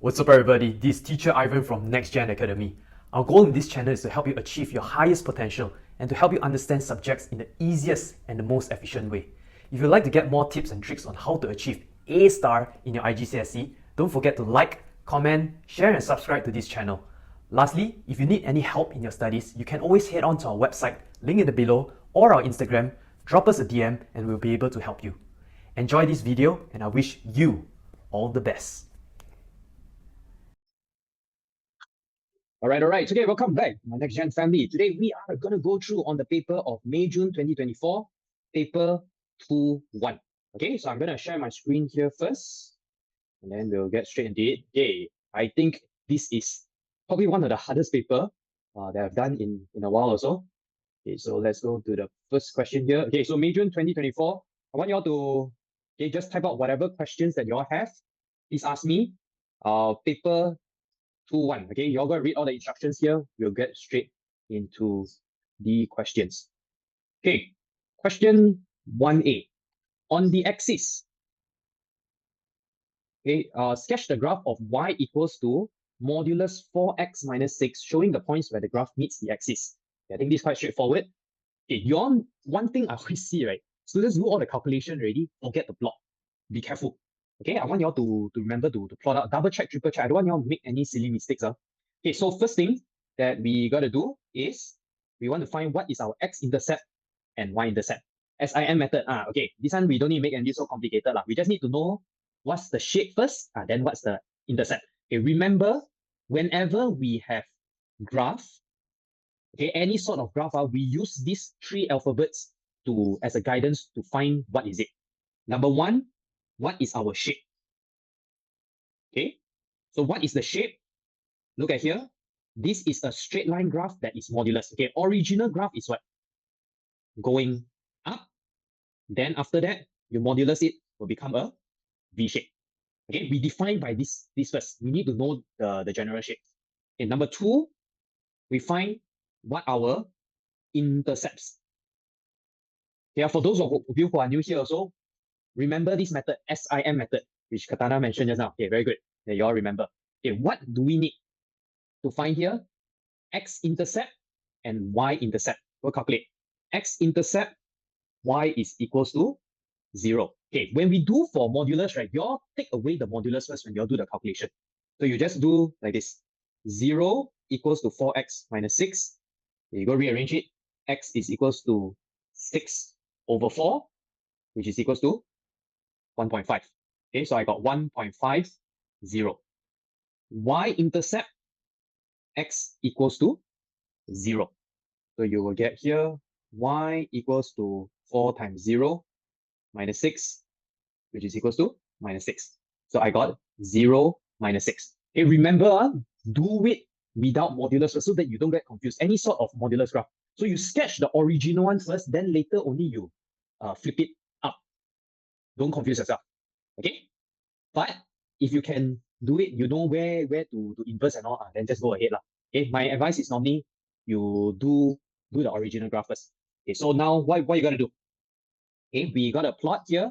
What's up everybody, this is Teacher Ivan from NextGen Academy. Our goal in this channel is to help you achieve your highest potential and to help you understand subjects in the easiest and the most efficient way. If you'd like to get more tips and tricks on how to achieve A star in your IGCSE, don't forget to like, comment, share and subscribe to this channel. Lastly, if you need any help in your studies, you can always head on to our website, link in the below, or our Instagram, drop us a DM and we'll be able to help you. Enjoy this video and I wish you all the best. All right. Okay, welcome back, my NextGen family. Today, we are going to go through on the paper of May-June 2024, paper 2-1. Okay, so I'm going to share my screen here first, and then we'll get straight into it. Okay, I think this is probably one of the hardest paper that I've done in a while also. Okay, so let's go to the first question here. Okay, so May-June 2024, I want you all to just type out whatever questions that you all have. Please ask me. Paper 2-1. Okay, you're going to read all the instructions here. We'll get straight into the questions. Okay, question 1A. On the axis, okay, sketch the graph of y equals to modulus 4x minus 6, showing the points where the graph meets the axis. Okay, I think this is quite straightforward. Okay, one thing I always see, right? Students do all the calculation already, forget to plot. Be careful. Okay, I want y'all to remember to plot out, double check, triple check. I don't want y'all to make any silly mistakes. Okay, so first thing that we got to do is we want to find what is our x-intercept and y-intercept. SIM method. Okay, this one we don't need to make anything so complicated. We just need to know what's the shape first, then what's the intercept. Okay, remember, whenever we have graph, okay, any sort of graph, we use these three alphabets as a guidance to find what is it. Number one, what is our shape? Okay, so what is the shape? Look at here. This is a straight line graph that is modulus. Okay, original graph is what? Going up. Then after that, you modulus it, will become a V shape. Okay, we define by this first. We need to know the general shape. Okay, number two, we find what our intercepts. Okay, for those of you who are new here also, remember this method, SIM method, which Katana mentioned just now. Okay, very good. Yeah, you all remember. Okay, what do we need to find here? X-intercept and Y-intercept. We'll calculate. X-intercept, Y is equals to 0. Okay, when we do for modulus, right, you all take away the modulus first when you all do the calculation. So you just do like this. 0 equals to 4x minus 6. You go rearrange it. X is equals to 6 over 4, which is equals to 1.5. Okay, so I got 1.50. Y-intercept, x equals to 0. So you will get here y equals to 4 times 0 minus 6, which is equals to minus 6. So I got 0 minus 6. Okay, remember, do it without modulus so that you don't get confused. Any sort of modulus graph. So you sketch the original one first, then later only you flip it up. Don't confuse yourself. Okay? But if you can do it, you know where to inverse and all, then just go ahead. Okay, my advice is normally you do the original graph first. Okay, so now what you gonna do? Okay, we got a plot here.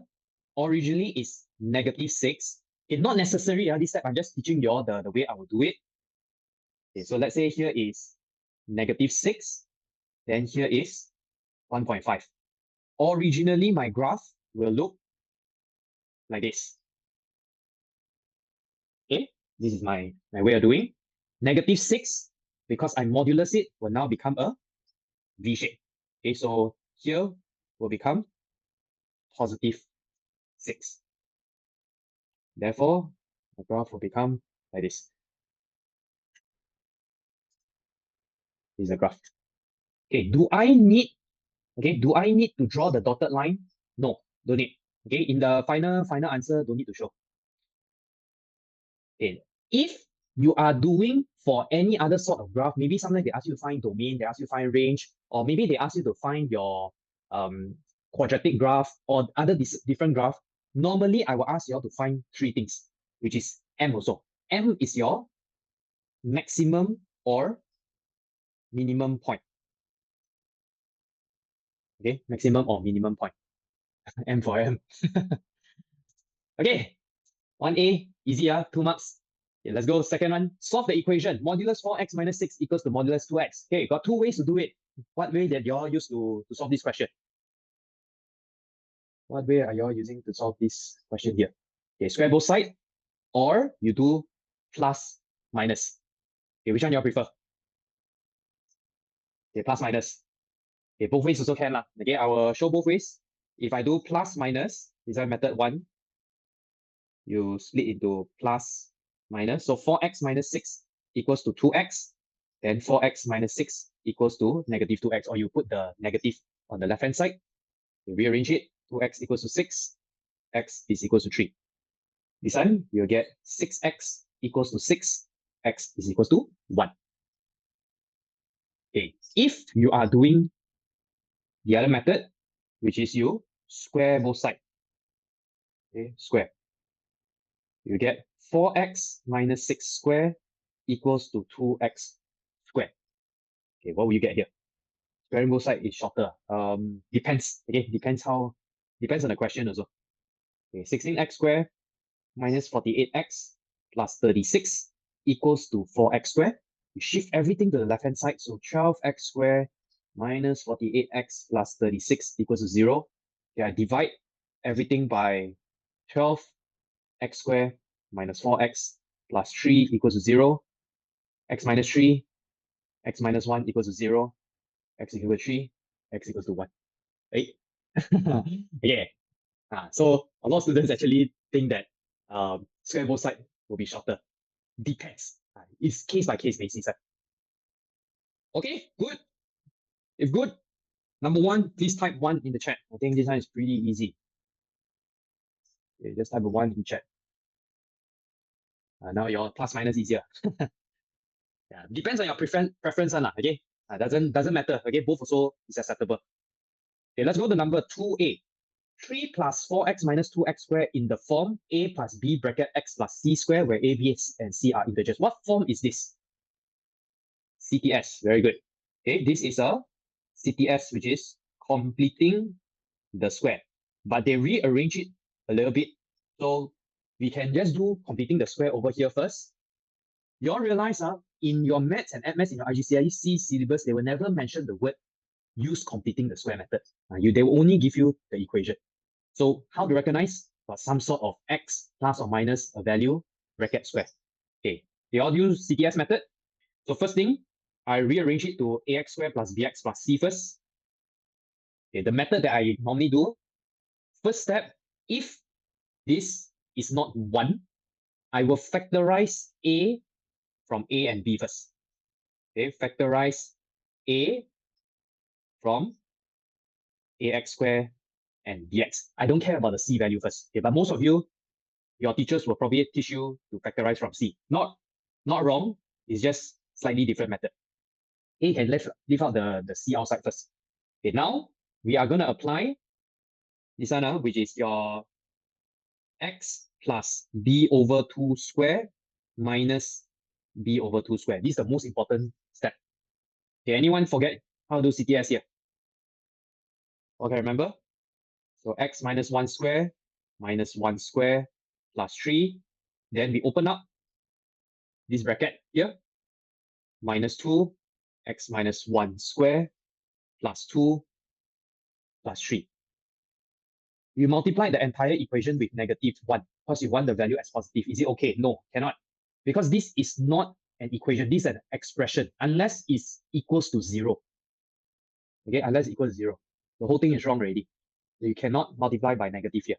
Originally is -6. Okay, not necessary. This step I'm just teaching you all the way I will do it. Okay, so let's say here is -6, then here is 1.5. Originally, my graph will look like this. Okay, this is my way of doing. -6, because I modulus it, will now become a V shape. Okay, so here will become +6. Therefore, the graph will become like this. This is the graph. Okay, do I need to draw the dotted line? No, don't need. Okay, in the final answer, don't need to show. Okay, if you are doing for any other sort of graph, maybe sometimes they ask you to find domain, they ask you to find range, or maybe they ask you to find your quadratic graph or other different graph. Normally, I will ask you all to find 3 things, which is M also. M is your maximum or minimum point. Okay, maximum or minimum point. M for M. Okay, 1A, easy, 2 marks. Okay, let's go. Second one, solve the equation. Modulus 4x minus 6 equals to modulus 2x. Okay, got two ways to do it. What way that y'all use to solve this question? What way are y'all using to solve this question here? Okay, square both sides, or you do plus minus. Okay, which one y'all prefer? Okay, plus minus. Okay, both ways also can lah. Okay, I will show both ways. If I do plus minus, this is method 1. You split into plus minus. So 4x minus 6 equals to 2x. Then 4x minus 6 equals to negative 2x. Or you put the negative on the left-hand side. You rearrange it. 2x equals to 6. X is equals to 3. This time, you'll get 6x equals to 6. X is equals to 1. Okay. If you are doing the other method, which is you square both sides. Okay, square. You get 4x minus 6 square equals to 2x square. Okay, what will you get here? Squaring both sides is shorter. Depends. Okay, depends on the question also. Okay, 16x square minus 48x plus 36 equals to 4x square. You shift everything to the left-hand side. So 12x square minus 48x plus 36 equals to 0. Okay, I divide everything by 12x square minus 4x plus 3 equals to 0. X minus 3, x minus 1 equals to 0. X equals to 3, x equals to 1. Right? Yeah. So a lot of students actually think that square both sides will be shorter. Depends. It's case by case basis. Okay, good. If good, number 1, please type 1 in the chat. I think this one is pretty easy. Okay, just type 1 in chat. Now your plus minus easier. Yeah, depends on your preference, okay? Doesn't matter. Okay, both also is acceptable. Okay, let's go to number 2a. 3 plus 4x minus 2x squared in the form a plus b bracket x plus c squared, where a, b, and c are integers. What form is this? CTS. Very good. Okay, this is a CTS, which is completing the square. But they rearrange it a little bit. So we can just do completing the square over here first. You all realize in your maths and maths in your IGCSE syllabus, they will never mention the word use completing the square method. They will only give you the equation. So how to recognize? Some sort of x plus or minus a value, bracket square. Okay, they all use CTS method. So first thing, I rearrange it to ax squared plus bx plus c first. Okay, the method that I normally do, first step, if this is not 1, I will factorize a from a and b first. Okay, factorize a from ax squared and bx. I don't care about the c value first. Okay, but most of you, your teachers will probably teach you to factorize from c. Not wrong, it's just slightly different method. A can leave out the c outside first. Okay, now we are going to apply this one, which is your x plus b over 2 square minus b over 2 square. This is the most important step. Okay, anyone forget how to do CTS here? Okay, remember? So x minus 1 square minus 1 square plus 3. Then we open up this bracket here. Minus 2, x minus 1 square plus 2 plus 3. You multiply the entire equation with negative 1 because you want the value as positive. Is it okay? No, cannot. Because this is not an equation. This is an expression unless it's equals to 0. Okay, unless it equals to 0. The whole thing is wrong already. You cannot multiply by negative here.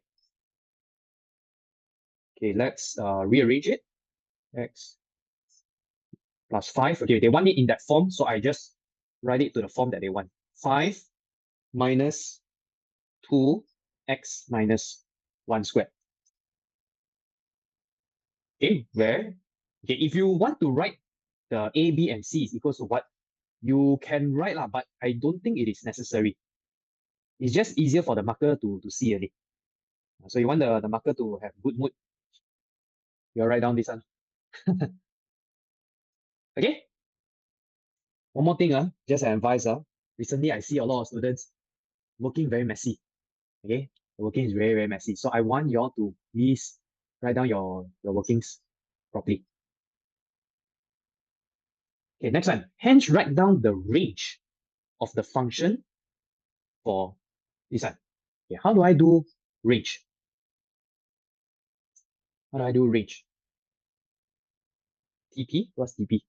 Okay, let's rearrange it. X plus 5. Okay, they want it in that form, so I just write it to the form that they want. 5 minus 2x minus 1 squared. Okay, where? Okay, if you want to write the a, b, and c is equals to what, you can write, but I don't think it is necessary. It's just easier for the marker to see it. So you want the marker to have good mood, you'll write down this one. Okay? One more thing, just an advice. Recently, I see a lot of students working very messy. Okay? The working is very, very messy. So I want you all to please write down your workings properly. Okay, next one. Hence, write down the range of the function for this one. Okay, how do I do range? How do I do range? TP? What's TP?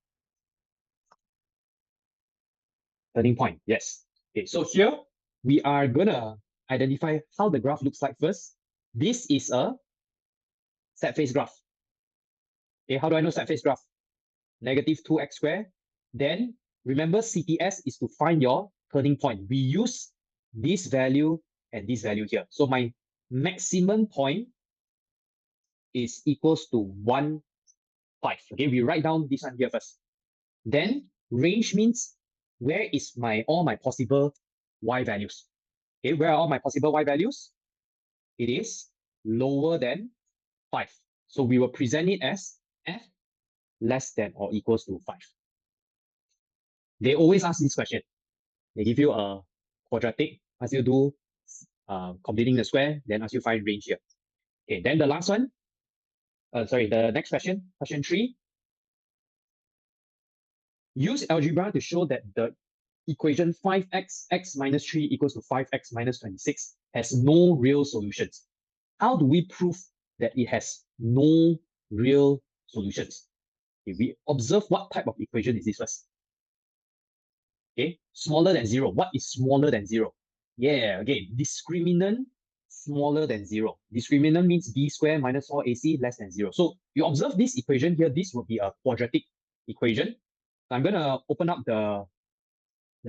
Turning point, yes. Okay, so here we are gonna identify how the graph looks like first. This is a set phase graph. Okay, how do I know set phase graph? Negative 2x squared. Then remember CTS is to find your turning point. We use this value and this value here. So my maximum point is equals to 1, 5. Okay, we write down this one here first. Then range means where is all my possible y values. Okay, where are all my possible y values? It is lower than 5. So we will present it as f less than or equals to 5. They always ask this question. They give you a quadratic, ask you do completing the square, then ask you find range here. Okay, then the last one, the next question, question 3. Use algebra to show that the equation 5x x minus 3 equals to 5x minus 26 has no real solutions. How do we prove that it has no real solutions? Okay, we observe what type of equation is this first. Okay, smaller than 0. What is smaller than 0? Yeah, again, discriminant smaller than 0. Discriminant means b squared minus 4ac less than 0. So you observe this equation here, this will be a quadratic equation. I'm going to open up the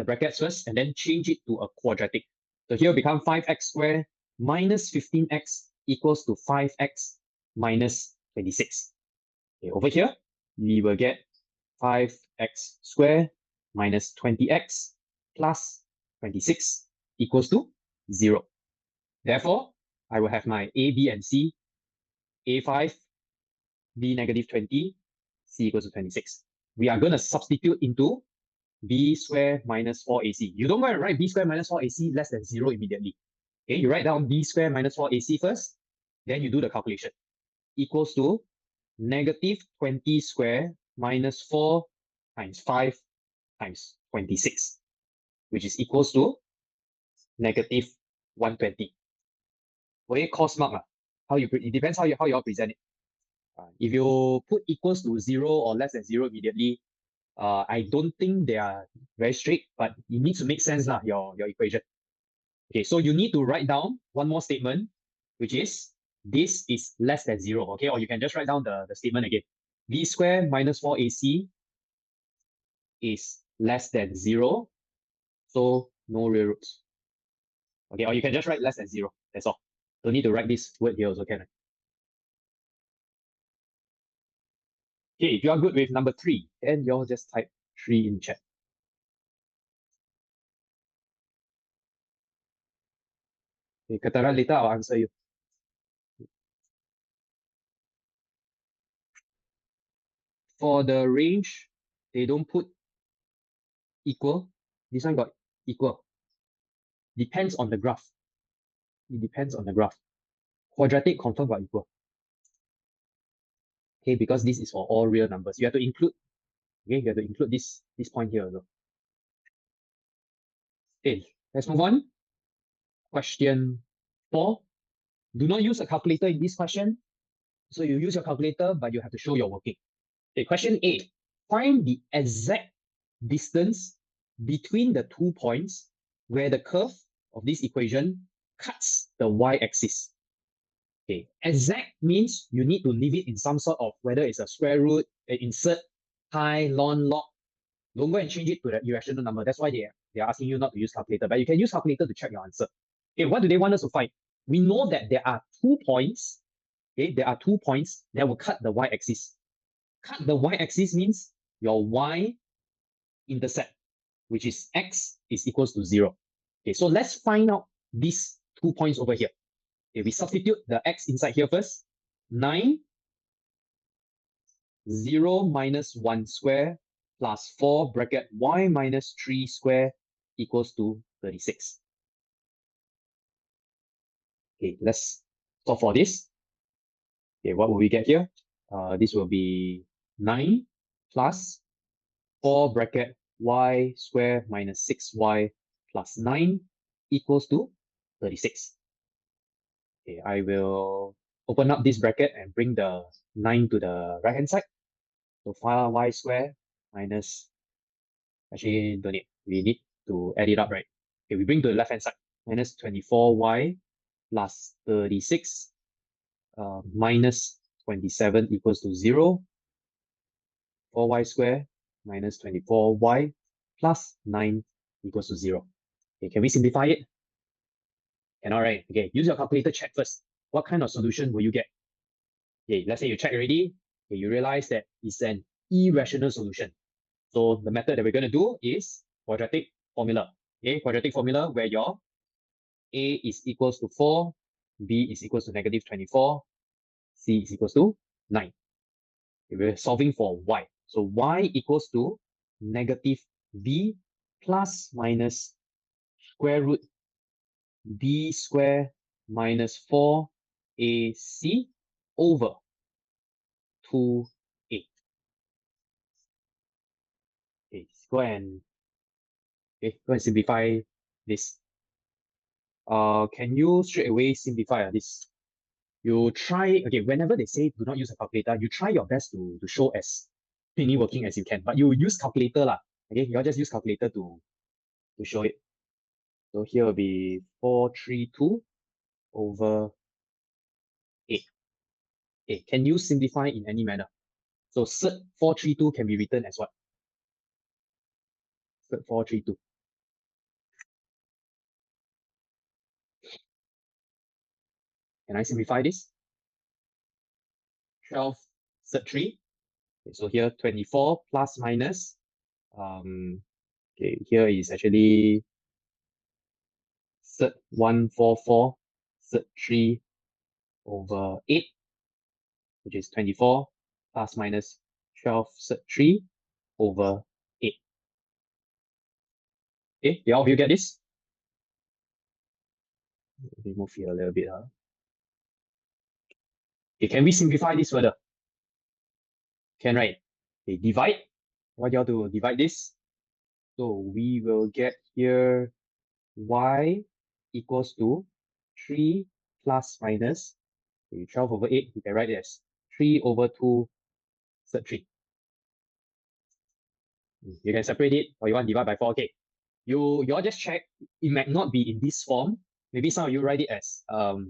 brackets first and then change it to a quadratic. So here will become 5x squared minus 15x equals to 5x minus 26. Okay, over here, we will get 5x squared minus 20x plus 26 equals to 0. Therefore, I will have my A, B, and C, A5, B negative 20, C equals to 26. We are going to substitute into b squared minus 4ac. You don't want to write b squared minus 4ac less than 0 immediately. Okay, you write down b squared minus 4ac first, then you do the calculation. Equals to negative 20 squared minus 4 times 5 times 26, which is equals to negative 120. Okay, cost mark. It depends how you all present it. If you put equals to 0 or less than 0 immediately, I don't think they are very strict, but it needs to make sense, your equation. Okay, so you need to write down one more statement, which is this is less than 0, okay? Or you can just write down the statement again. B squared minus 4ac is less than 0, so no real roots. Okay, or you can just write less than 0, that's all. Don't need to write this word here also, can I? Okay, if you are good with number 3, then you'll just type 3 in chat. Okay, Katara, later I'll answer you. For the range, they don't put equal. This one got equal. Depends on the graph. It depends on the graph. Quadratic confirm got equal. Okay, because this is for all real numbers. You have to include, okay, you have to include this point here also. Okay, let's move on. Question 4. Do not use a calculator in this question. So you use your calculator, but you have to show your working. Okay, question 8. Find the exact distance between the 2 points where the curve of this equation cuts the y-axis. Okay, exact means you need to leave it in some sort of, whether it's a square root, insert, pi, ln, log. Don't go and change it to the irrational number. That's why they are asking you not to use calculator, but you can use calculator to check your answer. Okay, what do they want us to find? We know that there are 2 points. Okay, there are 2 points that will cut the y-axis. Cut the y-axis means your y-intercept, which is x is equals to 0. Okay, so let's find out these 2 points over here. Okay, we substitute the x inside here first. 9, 0 minus 1 square plus 4 bracket y minus 3 square equals to 36. Okay, let's solve for this. Okay, what will we get here? This will be 9 plus 4 bracket y square minus 6y plus 9 equals to 36. Okay, I will open up this bracket and bring the 9 to the right hand side. So 5y square minus, actually don't need, we need to add it up, right? Okay, we bring to the left hand side, minus 24y plus 36 minus 27 equals to 0. 4y square minus 24y plus 9 equals to 0. Okay, can we simplify it? Cannot, right? Okay, use your calculator, check first. What kind of solution will you get? Okay, let's say you check already. Okay, you realize that it's an irrational solution. So the method that we're going to do is quadratic formula. Okay, quadratic formula where your A is equals to 4, B is equals to negative 24, C is equals to 9. Okay, we're solving for Y. So Y equals to negative B plus minus square root B square minus 4AC over 2A. Okay, go and simplify this. Can you straight away simplify this? You try, okay, whenever they say do not use a calculator, you try your best to show as cleanly working as you can, but you use calculator lah. Okay, you just use calculator to show it. So here will be 432 over 8. Okay, can you simplify in any manner? So cert 432 can be written as what? Cert 432. Can I simplify this? 12 cert 3. Okay, so here 24 plus minus. Okay, here is actually cert 144 cert 3 over 8, which is 24 plus minus 12 cert 3 over 8. Okay, do all of you get this? Let me move here a little bit. Okay, can we simplify this further? Can, right? Okay, divide. What do you have to divide this? So we will get here y equals to 3 plus minus 12 over 8. You can write it as 3 over 2 cert 3. You can separate it or you want to divide by 4. Okay, you all just check. It might not be in this form. Maybe some of you write it as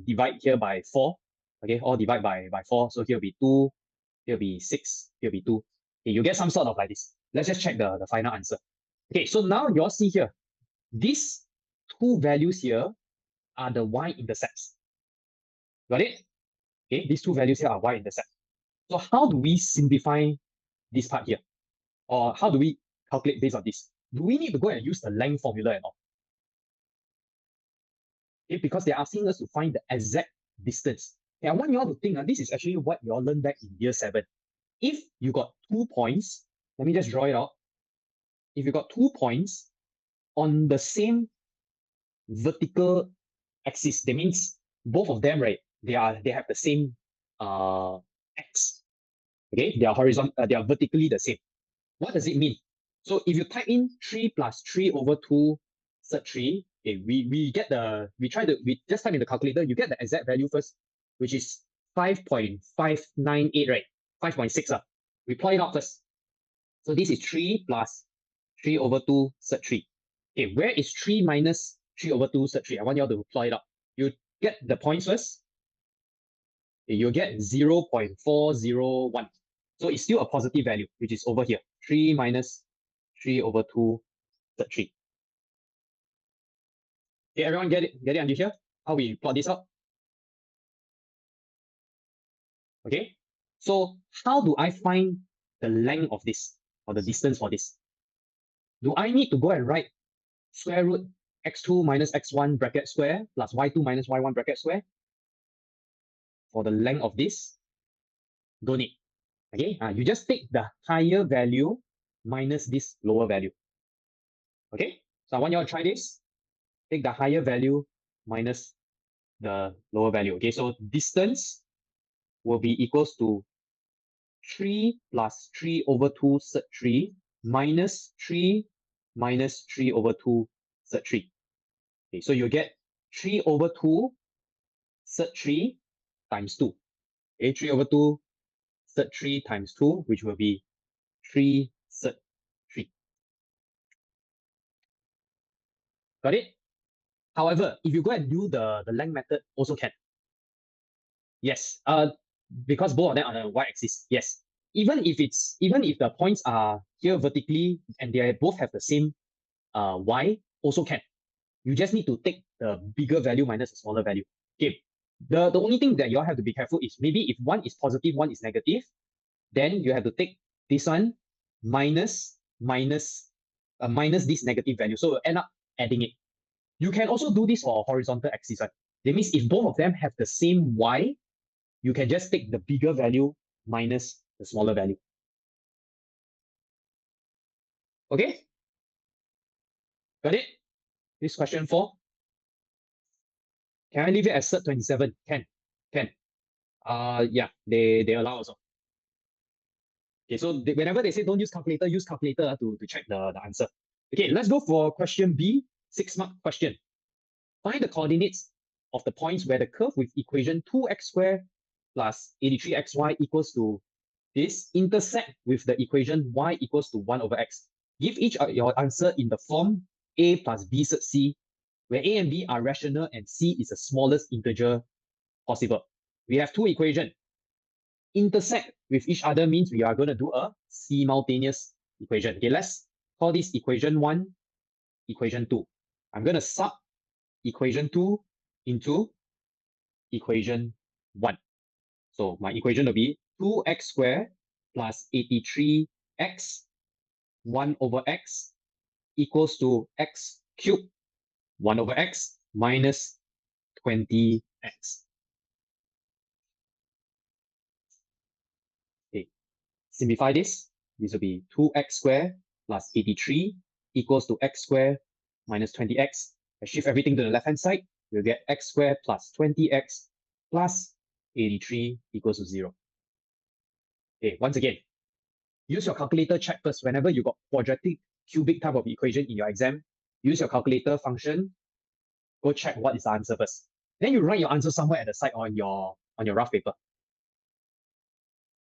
divide here by 4. Okay, or divide by 4. So here will be 2, here will be 6, here will be 2. Okay, you get some sort of like this. Let's just check the final answer. Okay, so now you all see here, these two values here are the y-intercepts. Got it? Okay, these two values here are y-intercepts. So how do we simplify this part here? Or how do we calculate based on this? Do we need to go and use the length formula at all? Okay, because they're asking us to find the exact distance. Okay, I want you all to think, this is actually what you all learned back in year 7. If you got 2 points, let me just draw it out. If you got 2 points on the same vertical axis, that means both of them, right? They have the same x. Okay, they are horizontal. They are vertically the same. What does it mean? So if you type in 3 plus 3 over 2 cert 3, okay, we just type in the calculator. You get the exact value first, which is 5.598, right? 5.6. We plot it out first. So this is 3 plus 3 over 2 cert 3. Okay, where is 3 minus 3 over 2 cert 3? I want you all to plot it out. You get the points first. Okay, you get 0.401. So it's still a positive value, which is over here. 3 minus 3 over 2 cert 3. Okay, everyone get it? Get it under here? How we plot this out? Okay, so how do I find the length of this or the distance for this? Do I need to go and write square root x2 minus x1 bracket square plus y2 minus y1 bracket square for the length of this? Don't need. Okay, you just take the higher value minus this lower value. Okay, so I want you all to try this. Take the higher value minus the lower value. Okay, so distance will be equals to 3 plus 3 over 2 cert 3 minus 3 minus 3 over 2 cert 3. Okay, so you get 3 over 2 cert 3 times 2. Okay, 3 over 2 cert 3 times 2, which will be 3 cert 3. Got it? However, if you go and do the length method, also can. Yes, because both of them are on the y-axis. Yes, even if the points are here vertically and they both have the same y, also can. You just need to take the bigger value minus the smaller value. Okay. The only thing that you all have to be careful is maybe if one is positive, one is negative, then you have to take this one minus this negative value. So you end up adding it. You can also do this for horizontal axis. Right? That means if both of them have the same y, you can just take the bigger value minus the smaller value. Okay? Got it? This question 4. Can I leave it as cert 27? Can. Yeah, they allow also. Okay, so whenever they say don't use calculator to check the answer. Okay, let's go for question B, 6-mark question. Find the coordinates of the points where the curve with equation 2x squared plus 83xy equals to this intersect with the equation y equals to 1 over x. Give each your answer in the form a plus b sub c, where a and b are rational and c is the smallest integer possible. We have two equations. Intersect with each other means we are going to do a simultaneous equation. Okay, let's call this equation 1, equation 2. I'm going to sub equation 2 into equation 1. So my equation will be 2x squared plus 83x 1 over x equals to x cubed 1 over x minus 20x. Okay, simplify this. This will be 2x squared plus 83 equals to x squared minus 20x. I shift everything to the left-hand side. You'll get x squared plus 20x plus 83 equals to 0. Okay, once again, use your calculator check first. Whenever you got quadratic, cubic type of equation in your exam, use your calculator function. Go check what is the answer first. Then you write your answer somewhere at the side on your rough paper.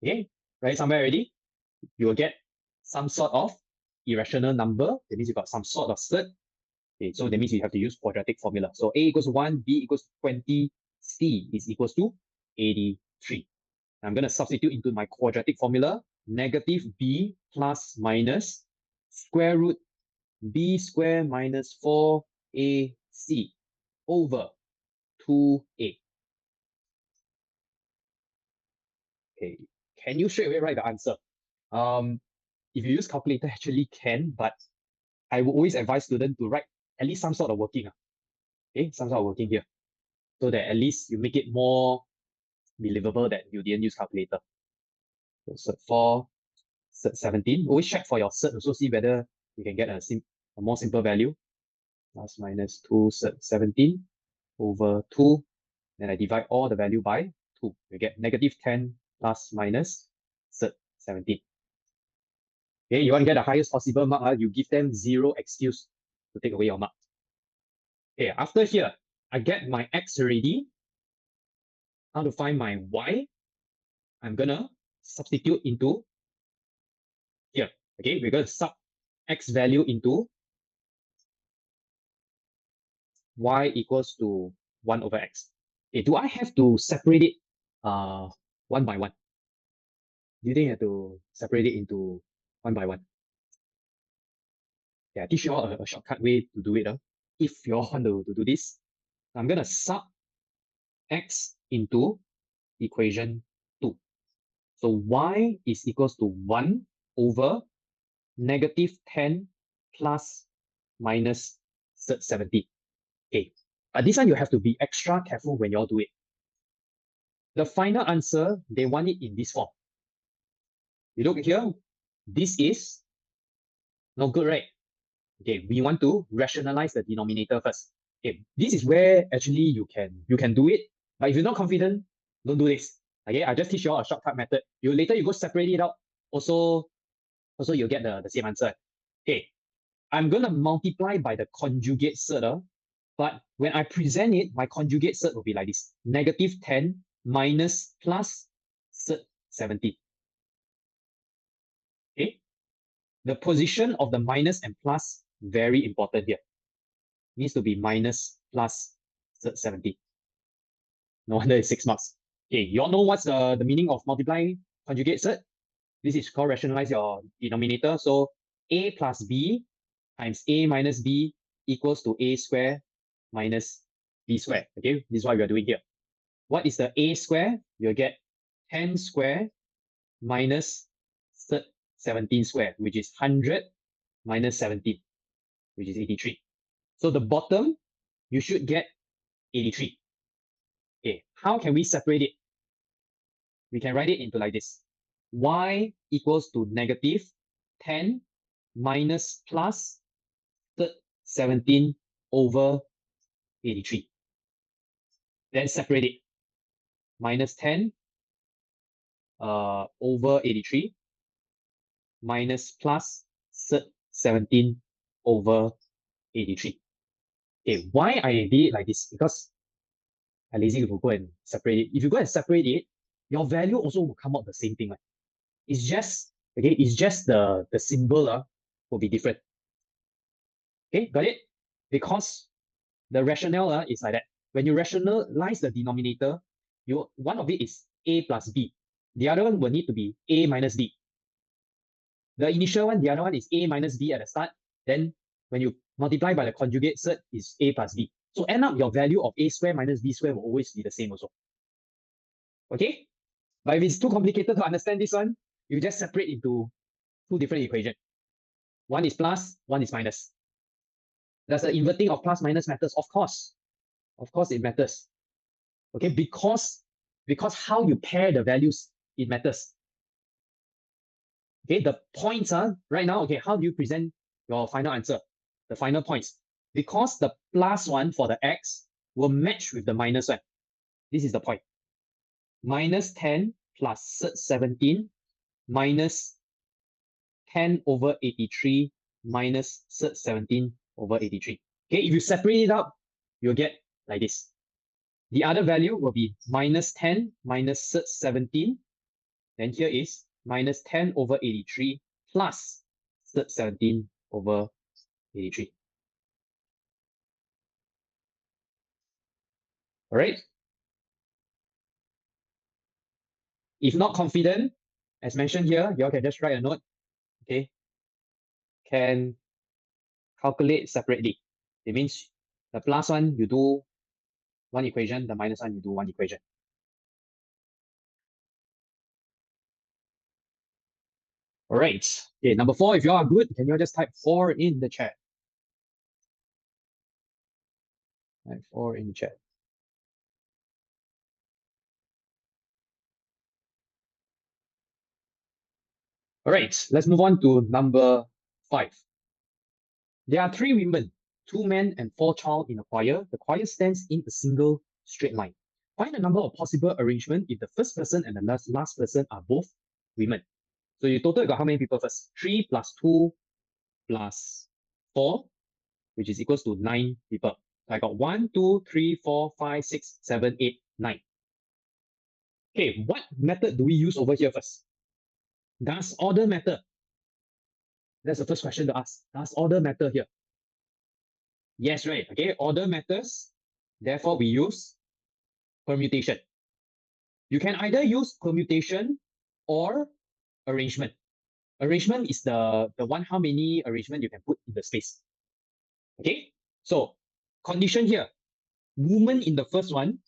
Okay, write somewhere already. You will get some sort of irrational number. That means you got some sort of cert. Okay, so that means you have to use quadratic formula. So a equals to 1, b equals to 20, c is equals to 83. I'm going to substitute into my quadratic formula, negative b plus minus square root b squared minus 4ac over 2a. Okay, can you straight away write the answer? If you use calculator, actually can, but I will always advise students to write at least some sort of working. Okay, some sort of working here, so that at least you make it more believable that you didn't use calculator. So cert 4, cert 17. Always check for your cert, also see whether you can get a more simple value. Plus minus 2 cert 17 over 2. Then I divide all the value by 2. You get negative 10 plus minus cert 17. Okay, you want to get the highest possible mark, you give them 0 excuse to take away your mark. Okay, after here, I get my x already. How to find my y? I'm gonna substitute into here. Okay, we're gonna sub x value into y equals to 1 over x. Okay, do I have to separate it one by one? Do you think you have to separate it into one by one? Yeah, teach you all a shortcut way to do it. If you all want to do this, I'm gonna sub x into equation 2. So y is equals to 1 over negative 10 plus minus 70. Okay, but this one you have to be extra careful when you all do it. The final answer, they want it in this form. You look here, this is not good, right? Okay, we want to rationalize the denominator first. Okay, this is where actually you can do it, but if you're not confident, don't do this. Okay, I just teach you all a shortcut method. Later you go separate it out. Also, Also, you'll get the same answer. Okay, I'm going to multiply by the conjugate cert, but when I present it, my conjugate cert will be like this. Negative 10 minus plus cert 70. Okay, the position of the minus and plus, very important here. Needs to be minus plus cert 70. No wonder it's 6 marks. Okay, you all know what's the meaning of multiplying conjugate cert? This is called rationalize your denominator. So a plus b times a minus b equals to a square minus b square. Okay, this is what we are doing here. What is the a square? You'll get 10 square minus 17 square, which is 100 minus 17, which is 83. So the bottom, you should get 83. Okay, how can we separate it? We can write it into like this. Y equals to negative 10 minus plus 17 over 83. Then separate it. Minus 10 over 83 minus plus 17 over 83. Okay, why I did it like this? Because I lazy to go and separate it. If you go and separate it, your value also will come out the same thing. Right? It's just, okay, it's just the symbol will be different. Okay, got it? Because the rationale is like that. When you rationalize the denominator, one of it is a plus b. The other one will need to be a minus b. The initial one, the other one is a minus b at the start. Then when you multiply by the conjugate cert, is a plus b. So end up your value of a square minus b square will always be the same also. Okay? But if it's too complicated to understand this one, you just separate into two different equations. One is plus, one is minus. Does the inverting of plus minus matters? Of course. Of course it matters. Okay, because how you pair the values, it matters. Okay, the points are right now, okay, how do you present your final answer? The final points. Because the plus one for the x will match with the minus one. This is the point. Minus 10 plus 17 minus 10 over 83 minus 17 over 83. Okay, if you separate it up, you'll get like this. The other value will be minus 10 minus 17. Then here is minus 10 over 83 plus 17 over 83. All right. If not confident, as mentioned here, you all can just write a note. Okay. Can calculate separately. It means the plus one, you do one equation, the minus one, you do one equation. All right. Okay, number 4, if you all are good, can you all just type 4 in the chat? Type 4 in the chat. All right, let's move on to number 5. There are 3 women, 2 men and 4 child in a choir. The choir stands in a single straight line. Find the number of possible arrangement if the first person and the last person are both women. So you total got how many people first? 3 plus 2 plus 4, which is equals to 9 people. So I got 1, 2, 3, 4, 5, 6, 7, 8, 9. Okay, what method do we use over here first? Does order matter? That's the first question to ask. Does order matter here? Yes, right. Okay, order matters. Therefore, we use permutation. You can either use permutation or arrangement. Arrangement is the one how many arrangement you can put in the space. Okay, so condition here, woman in the first one,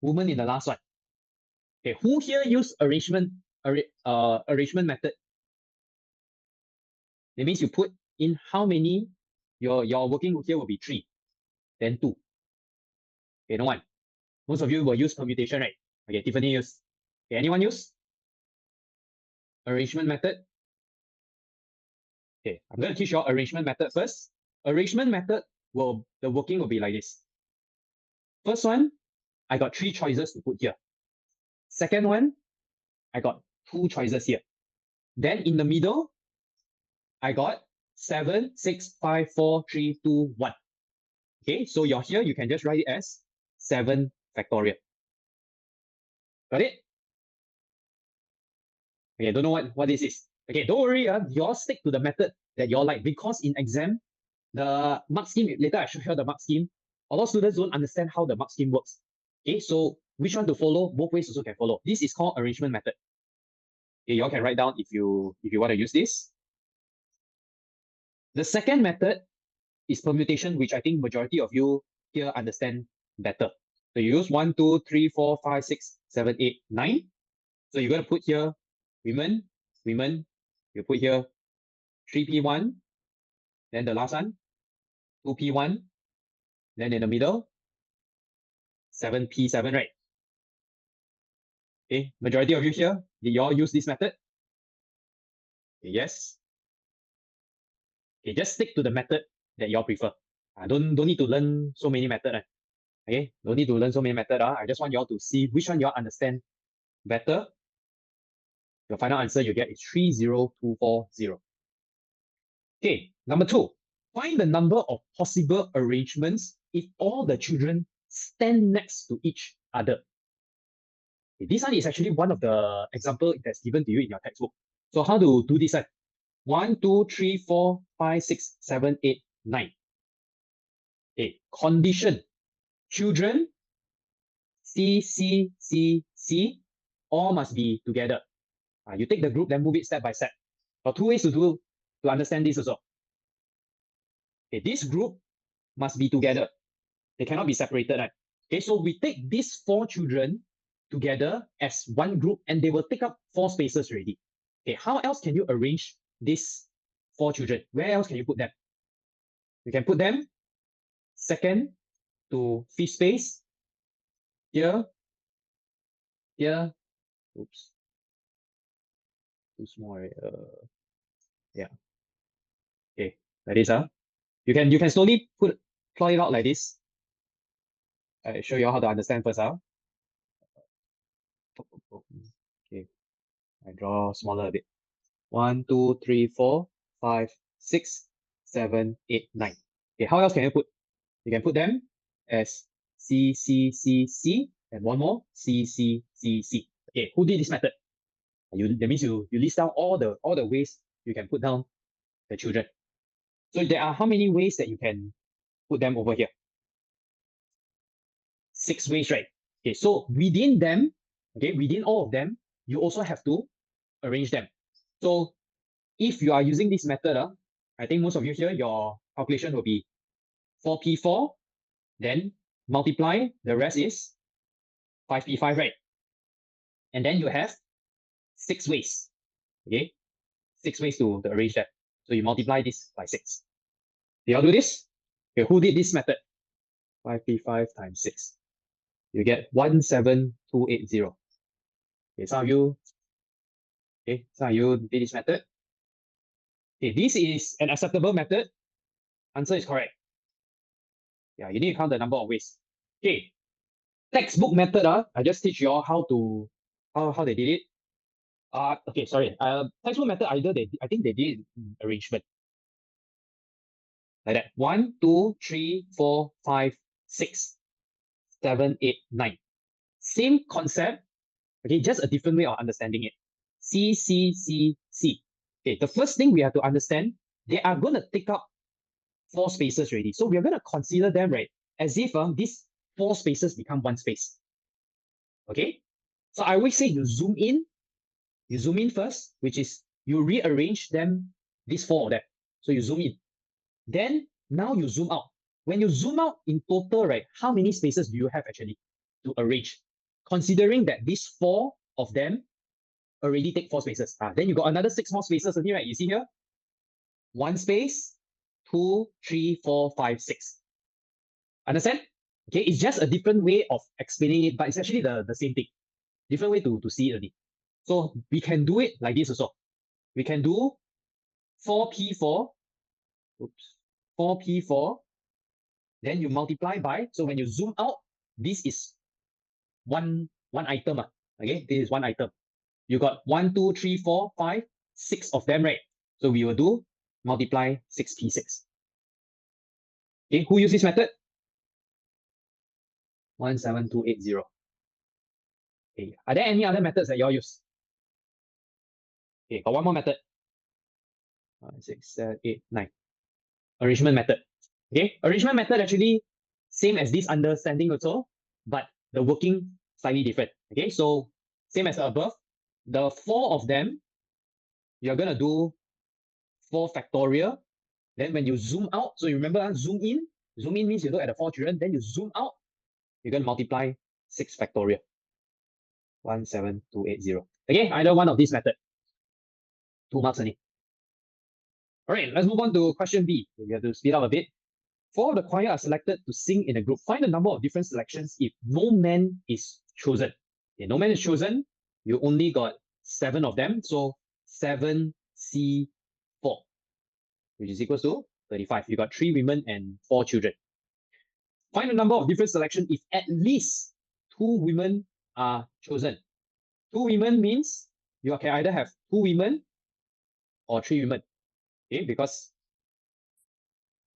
woman in the last one. Okay, who here use arrangement method? That means you put in how many, your working here will be 3, then 2. Okay, no one. Most of you will use permutation, right? Okay, Tiffany use. Okay, anyone use arrangement method? Okay, I'm going to teach you arrangement method first. Arrangement method the working will be like this. First one, I got 3 choices to put here. Second one, I got 2 choices here. Then in the middle, I got 7, 6, 5, 4, 3, 2, 1. Okay, so you're here, you can just write it as 7 factorial. Got it? Okay, don't know what this is. Okay, don't worry, you all stick to the method that you all like, because in exam, the mark scheme, later I show you the mark scheme. A lot of students don't understand how the mark scheme works. Okay, so which one to follow? Both ways also can follow. This is called arrangement method. Okay, you all can write down if you want to use this. The second method is permutation, which I think majority of you here understand better. So you use 1, 2, 3, 4, 5, 6, 7, 8, 9. So you're going to put here women, you put here 3P1, then the last one, 2P1, then in the middle, 7P7, right? Okay, majority of you here, did you all use this method? Okay, yes. Okay, just stick to the method that you all prefer. Don't need to learn so many methods. Okay, don't need to learn so many methods. I just want you all to see which one you all understand better. Your final answer you get is 30240. Okay, number 2. Find the number of possible arrangements if all the children stand next to each other. Okay, this one is actually one of the examples that's given to you in your textbook. So how to do this? 1, 2, 3, 4, 5, 6, 7, 8, 9. Okay, condition. Children C, C, C, C, all must be together. You take the group, then move it step by step. There are 2 ways to understand this also. Okay, this group must be together. They cannot be separated, right? Okay, so we take these 4 children together as one group, and they will take up 4 spaces already. Okay, how else can you arrange these 4 children? Where else can you put them? You can put them 2nd to 5th space, here, here, oops, too small, right? Yeah. Okay, like this. You can slowly plot it out like this. I show you how to understand first. Okay, I draw smaller a bit. 1, 2, 3, 4, 5, 6, 7, 8, 9. Okay, how else can you put? You can put them as C, C, C, C, and one more C, C, C, C. Okay, who did this method? That means you list down all the ways you can put down the children. So there are how many ways that you can put them over here? 6 ways, right? Okay, so within them, okay, within all of them, you also have to arrange them. So if you are using this method, I think most of you here, your calculation will be 4P4, then multiply, the rest is 5P5, right? And then you have 6 ways, okay? 6 ways to arrange that. So you multiply this by 6. Did you all do this? Okay, who did this method? 5P5 times 6. You get 17280. Okay, some of you did this method. Okay, this is an acceptable method. Answer is correct. Yeah, you need to count the number of ways. Okay, textbook method. I just teach you all how they did it. Okay, sorry. Textbook method, I think they did arrangement. Like that. 1, 2, 3, 4, 5, 6, 7, 8, 9. Same concept. Okay, just a different way of understanding it. C, C, C, C. Okay, the first thing we have to understand, they are going to take up 4 spaces already. So we are going to consider them, right, as if these 4 spaces become 1 space. Okay, so I always say you zoom in first, which is you rearrange them, these 4 of them. So you zoom in. Then now you zoom out. When you zoom out in total, right, how many spaces do you have actually to arrange? Considering that these 4 of them already take 4 spaces. Then you got another 6 more spaces in here, right? You see here? 1 space, 2, 3, 4, 5, 6. Understand? Okay, it's just a different way of explaining it, but it's actually the same thing. Different way to see it already. So we can do it like this also. We can do 4P4, 4P4, then you multiply by, so when you zoom out, this is one item. Okay, this is one item. You got 1, 2, 3, 4, 5, 6 of them, right? So we will do multiply 6p6. Okay, who uses this method? 17280. Okay, are there any other methods that you all use? Okay, got one more method. 5, 6, 7, 8, 9. Arrangement method. Okay, arrangement method actually same as this understanding also, but the working slightly different. Okay, so same as the above. The 4 of them, you're gonna do 4 factorial. Then when you zoom out, so you remember zoom in means you look at the 4 children, then you zoom out, you're gonna multiply 6 factorial. 17280. Okay, either one of these method. 2 marks only. All right, let's move on to question B. We have to speed up a bit. 4 of the choir are selected to sing in a group. Find the number of different selections if no man is chosen. Okay, no man is chosen. You only got 7 of them. So 7C4, which is equals to 35. You got 3 women and 4 children. Find the number of different selections if at least 2 women are chosen. 2 women means you can either have 2 women or 3 women. Okay, because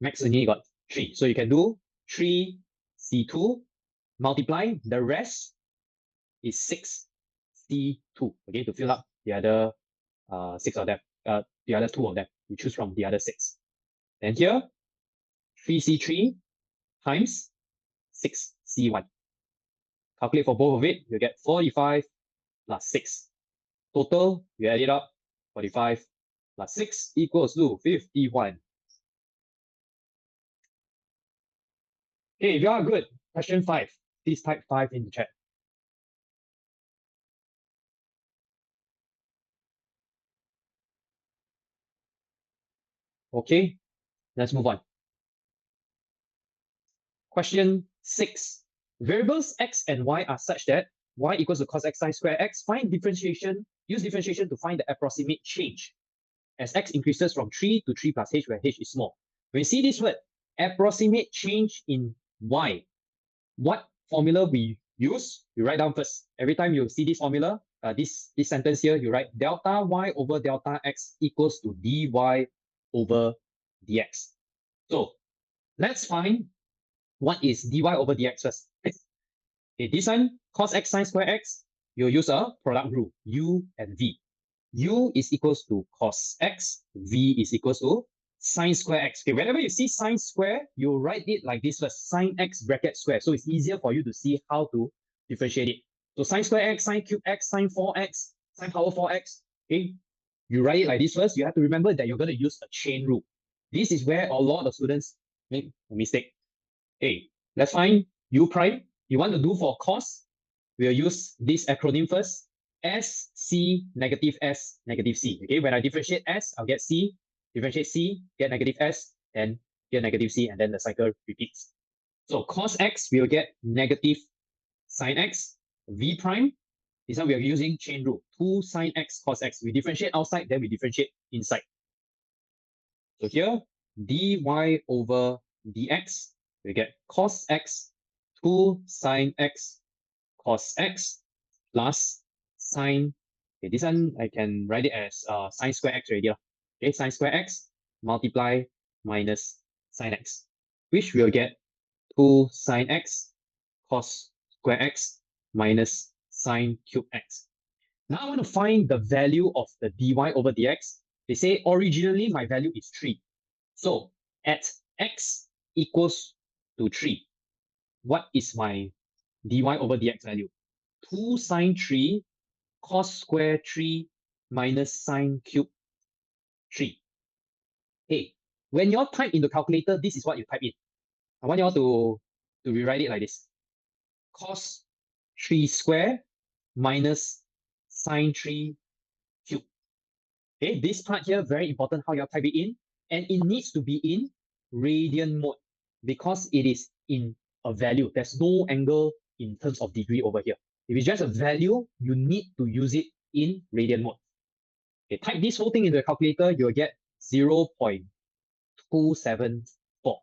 max only got 3. So you can do 3C2 multiply the rest is 6C2. Okay, to fill up the other 6 of them, the other 2 of them. You choose from the other 6. And here 3C3 times 6C1. Calculate for both of it, you get 45 plus 6. Total, you add it up, 45 plus 6 equals to 51. Okay, if you are good, question 5. Please type 5 in the chat. Okay, let's move on. Question 6. Variables x and y are such that y equals to cos x sine square x. Find differentiation, use differentiation to find the approximate change as x increases from 3 to 3 plus h, where h is small. When you see this word, approximate change in y, what formula we use? You write down first. Every time you see this formula, this sentence here, you write delta y over delta x equals to dy over dx. So let's find what is dy over dx first. Okay, this one, cos x sine square x, you'll use a product rule, u and v. U is equals to cos x, v is equals to sine square x. Okay, whenever you see sine square, you write it like this first, sine x bracket square. So it's easier for you to see how to differentiate it. So sine square x, sine cube x, sine 4x, sine power 4x. Okay, you write it like this first. You have to remember that you're going to use a chain rule. This is where a lot of students make a mistake. Okay, let's find u prime. You want to do for cos, we'll use this acronym first. S, C, negative S, negative C. Okay, when I differentiate S, I'll get C, differentiate C, get negative S, and get negative C, and then the cycle repeats. So cos X, we'll get negative sine X, V prime. This one we are using chain rule, 2 sine X cos X. We differentiate outside, then we differentiate inside. So here, dy over dx, we get cos X, 2 sine X cos X plus sine, okay, this one I can write it as sine square x already. Okay, sine square x multiply minus sine x, which will get 2 sine x cos square x minus sine cube x. Now I want to find the value of the dy over dx. They say originally my value is 3. So at x equals to 3, what is my dy over dx value? 2 sine 3 cos square 3 minus sine cube 3. Hey, when you all type in the calculator, this is what you type in. I want you all to rewrite it like this. Cos 3 square minus sine 3 cube. Okay, this part here, very important how you all type it in. And it needs to be in radian mode because it is in a value. There's no angle in terms of degree over here. If it's just a value, you need to use it in radian mode. Okay, type this whole thing into the calculator, you'll get 0.274.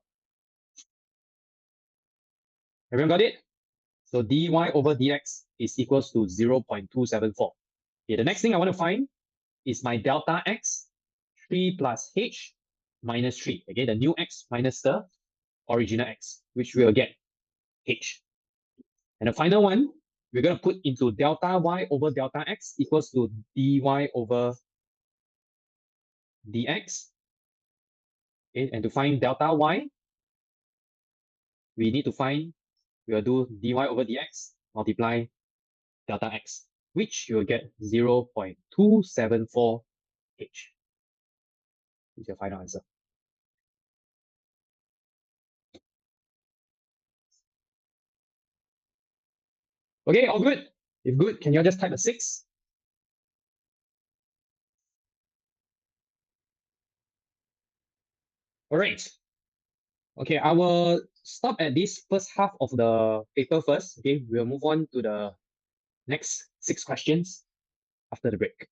Everyone got it? So dy over dx is equals to 0.274. Okay, the next thing I want to find is my delta x, 3 plus h minus 3. Again, the new x minus the original x, which we'll get h. And the final one, we're going to put into delta y over delta x equals to dy over dx. Okay, and to find delta y, we'll do dy over dx multiply delta x, which you'll get 0.274 h. Is your final answer. Okay, all good. If good, can you all just type a 6? All right. Okay, I will stop at this first half of the paper first. Okay, we'll move on to the next 6 questions after the break.